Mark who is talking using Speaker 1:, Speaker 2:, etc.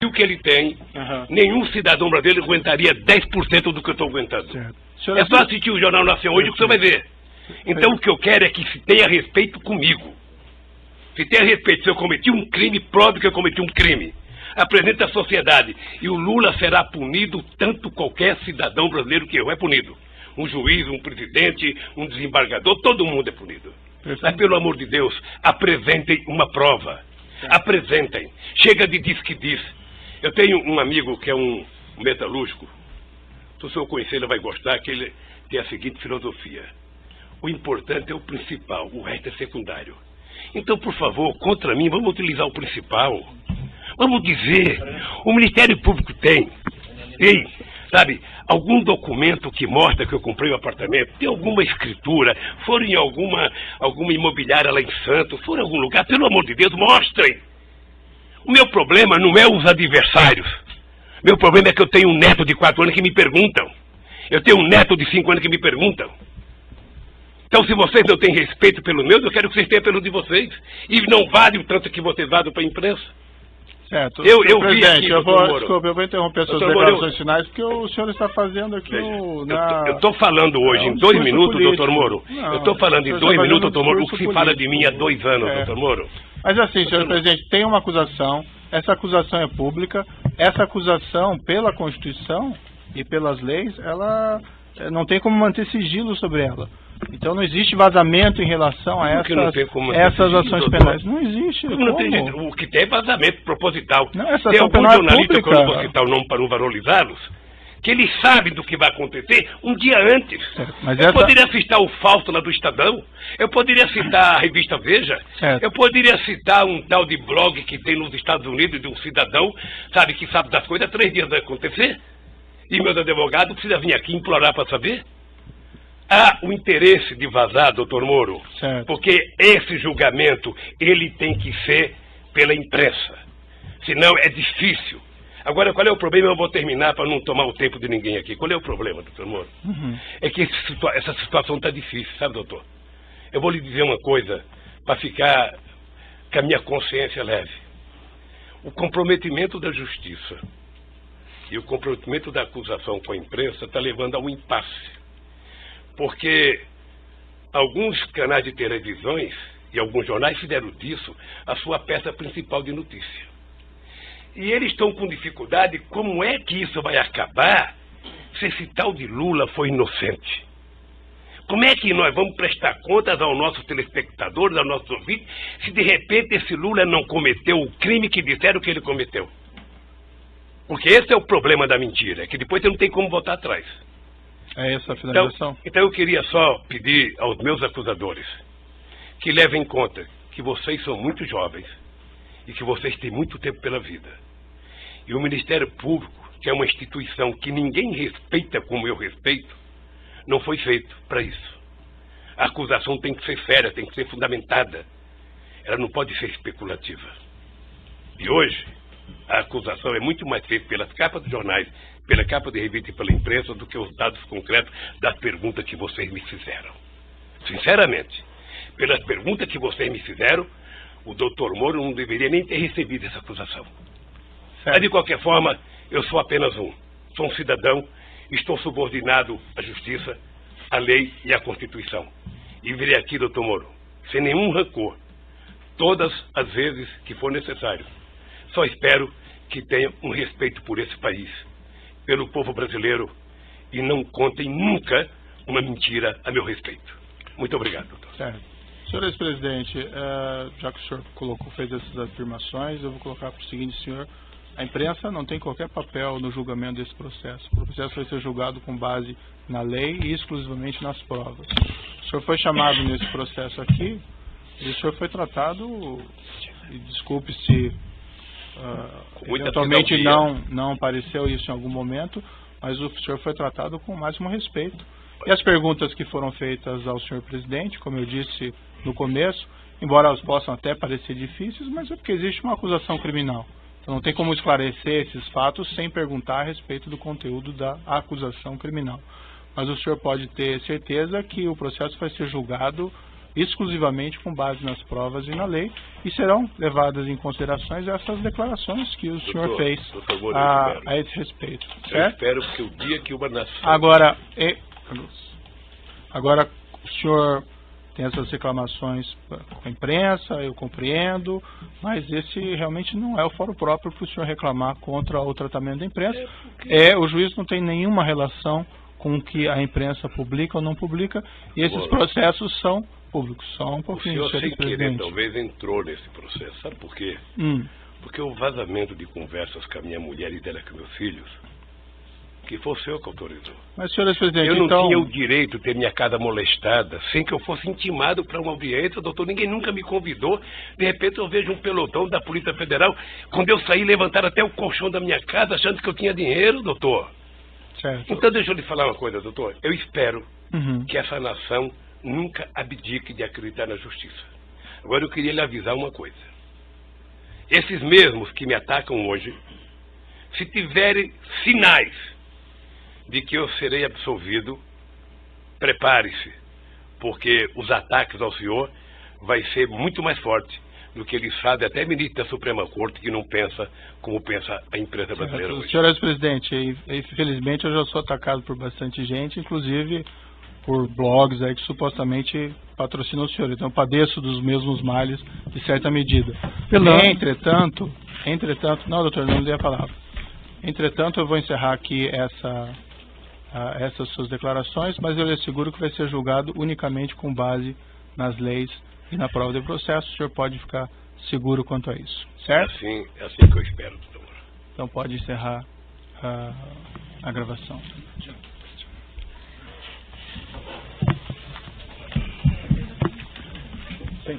Speaker 1: o que ele tem, nenhum cidadão brasileiro aguentaria 10% do que eu estou aguentando. É só assistir o Jornal Nacional hoje que você vai ver. Então o que eu quero é que se tenha respeito comigo. Se tenha respeito, se eu cometi um crime, prove que eu cometi um crime. Apresente à sociedade. E o Lula será punido tanto qualquer cidadão brasileiro que errou é punido. Um juiz, um presidente, um desembargador, todo mundo é punido. Mas pelo amor de Deus, apresentem uma prova. Apresentem. Chega de diz que diz. Eu tenho um amigo que é um metalúrgico. Se o senhor conhecer, ele vai gostar, que ele tem a seguinte filosofia. O importante é o principal, o resto é secundário. Então, por favor, contra mim, vamos utilizar o principal. Vamos dizer, o Ministério Público tem, sabe, algum documento que mostra que eu comprei um apartamento, tem alguma escritura, foram em alguma imobiliária lá em Santos, foram em algum lugar, pelo amor de Deus, mostrem. O meu problema não é os adversários. Meu problema é que eu tenho um neto de 4 anos que me perguntam. Eu tenho um neto de 5 anos que me perguntam. Então, se vocês não têm respeito pelos meus, eu quero que vocês tenham pelo de vocês. E não vale o tanto que vocês vadam para a imprensa.
Speaker 2: Certo.
Speaker 1: Eu vi aqui,
Speaker 2: desculpa, eu vou interromper suas declarações finais, porque o senhor está fazendo aqui
Speaker 1: Eu estou falando hoje em 2 minutos, doutor Moro. Eu estou falando em 2 minutos, doutor Moro, o que se fala de mim há 2 anos, doutor Moro.
Speaker 2: Mas assim, senhor presidente, tem uma acusação, essa acusação é pública, essa acusação, pela Constituição e pelas leis, ela não tem como manter sigilo sobre ela. Então não existe vazamento em relação a essas ações penais. Não existe.
Speaker 1: O que tem é vazamento proposital.
Speaker 2: Não, essa
Speaker 1: tem
Speaker 2: ação
Speaker 1: algum
Speaker 2: penal
Speaker 1: jornalista,
Speaker 2: é
Speaker 1: quando eu vou citar o nome para não valorizá-los, que eles sabem do que vai acontecer um dia antes. Eu poderia citar o Fausto lá do Estadão, eu poderia citar a revista Veja, eu poderia citar um tal de blog que tem nos Estados Unidos de um cidadão, sabe, que sabe das coisas, 3 dias vai acontecer. E meus advogados precisam vir aqui implorar para saber. Há o interesse de vazar, doutor Moro, porque esse julgamento, ele tem que ser pela imprensa. Senão é difícil. Agora, qual é o problema? Eu vou terminar para não tomar o tempo de ninguém aqui. Qual é o problema, doutor Moro? É que essa situação está difícil, sabe, doutor? Eu vou lhe dizer uma coisa para ficar com a minha consciência leve. O comprometimento da justiça e o comprometimento da acusação com a imprensa está levando a um impasse. Porque alguns canais de televisões e alguns jornais fizeram disso a sua peça principal de notícia. E eles estão com dificuldade, como é que isso vai acabar se esse tal de Lula foi inocente? Como é que nós vamos prestar contas aos nossos telespectadores, aos nossos ouvintes, se de repente esse Lula não cometeu o crime que disseram que ele cometeu? Porque esse é o problema da mentira, é que depois você não tem como voltar atrás.
Speaker 2: É essa a finalização?
Speaker 1: Então eu queria só pedir aos meus acusadores que levem em conta que vocês são muito jovens e que vocês têm muito tempo pela vida. E o Ministério Público, que é uma instituição que ninguém respeita como eu respeito, não foi feito para isso. A acusação tem que ser séria, tem que ser fundamentada. Ela não pode ser especulativa. E hoje, a acusação é muito mais feita pelas capas dos jornais, pela capa de revista e pela imprensa, do que os dados concretos das perguntas que vocês me fizeram. Sinceramente, pelas perguntas que vocês me fizeram, o doutor Moro não deveria nem ter recebido essa acusação. Mas, de qualquer forma, eu sou apenas sou um cidadão, estou subordinado à justiça, à lei e à Constituição. E virei aqui, doutor Moro, sem nenhum rancor, todas as vezes que for necessário. Só espero que tenha um respeito por esse país, pelo povo brasileiro, e não contem nunca uma mentira a meu respeito. Muito obrigado, doutor.
Speaker 2: Senhor ex-presidente, já que o senhor fez essas afirmações, eu vou colocar para o seguinte, senhor: a imprensa não tem qualquer papel no julgamento desse processo. O processo vai ser julgado com base na lei e exclusivamente nas provas. O senhor foi chamado nesse processo aqui, e o senhor foi tratado, e desculpe se eventualmente não apareceu isso em algum momento, mas o senhor foi tratado com o máximo respeito. E as perguntas que foram feitas ao senhor presidente, como eu disse no começo, embora elas possam até parecer difíceis, mas é porque existe uma acusação criminal. Então não tem como esclarecer esses fatos sem perguntar a respeito do conteúdo da acusação criminal. Mas o senhor pode ter certeza que o processo vai ser julgado exclusivamente com base nas provas e na lei, e serão levadas em considerações essas declarações que o senhor fez a esse respeito. Certo?
Speaker 1: Eu espero que o dia que uma nação...
Speaker 2: Agora, o senhor tem essas reclamações com a imprensa, eu compreendo, mas esse realmente não é o fórum próprio para o senhor reclamar contra o tratamento da imprensa. O juiz não tem nenhuma relação com o que a imprensa publica ou não publica, e esses processos são públicos. Só um pouquinho,
Speaker 1: o senhor, sem querer, talvez entrou nesse processo. Sabe por quê? Porque o vazamento de conversas com a minha mulher e dela com meus filhos, que foi o senhor que autorizou.
Speaker 2: Mas, senhor presidente,
Speaker 1: eu não tinha o direito de ter minha casa molestada sem que eu fosse intimado para uma audiência, doutor. Ninguém nunca me convidou. De repente eu vejo um pelotão da Polícia Federal. Quando eu saí, levantaram até o colchão da minha casa achando que eu tinha dinheiro, doutor.
Speaker 2: Certo.
Speaker 1: Então deixa eu lhe falar uma coisa, doutor. Eu espero que essa nação nunca abdique de acreditar na justiça. Agora eu queria lhe avisar uma coisa. Esses mesmos que me atacam hoje, se tiverem sinais de que eu serei absolvido, prepare-se, porque os ataques ao senhor vai ser muito mais forte do que ele sabe, até ministro da Suprema Corte, que não pensa como pensa a imprensa brasileira hoje.
Speaker 2: Senhor ex-presidente, infelizmente eu já sou atacado por bastante gente, inclusive por blogs aí que supostamente patrocinam o senhor. Então eu padeço dos mesmos males de certa medida. Entretanto, não, doutor, não lhe a palavra. Entretanto, eu vou encerrar aqui essas suas declarações, mas eu lhe asseguro que vai ser julgado unicamente com base nas leis e na prova de processo. O senhor pode ficar seguro quanto a isso, certo?
Speaker 1: É assim que eu espero, doutor.
Speaker 2: Então pode encerrar a gravação. Sim.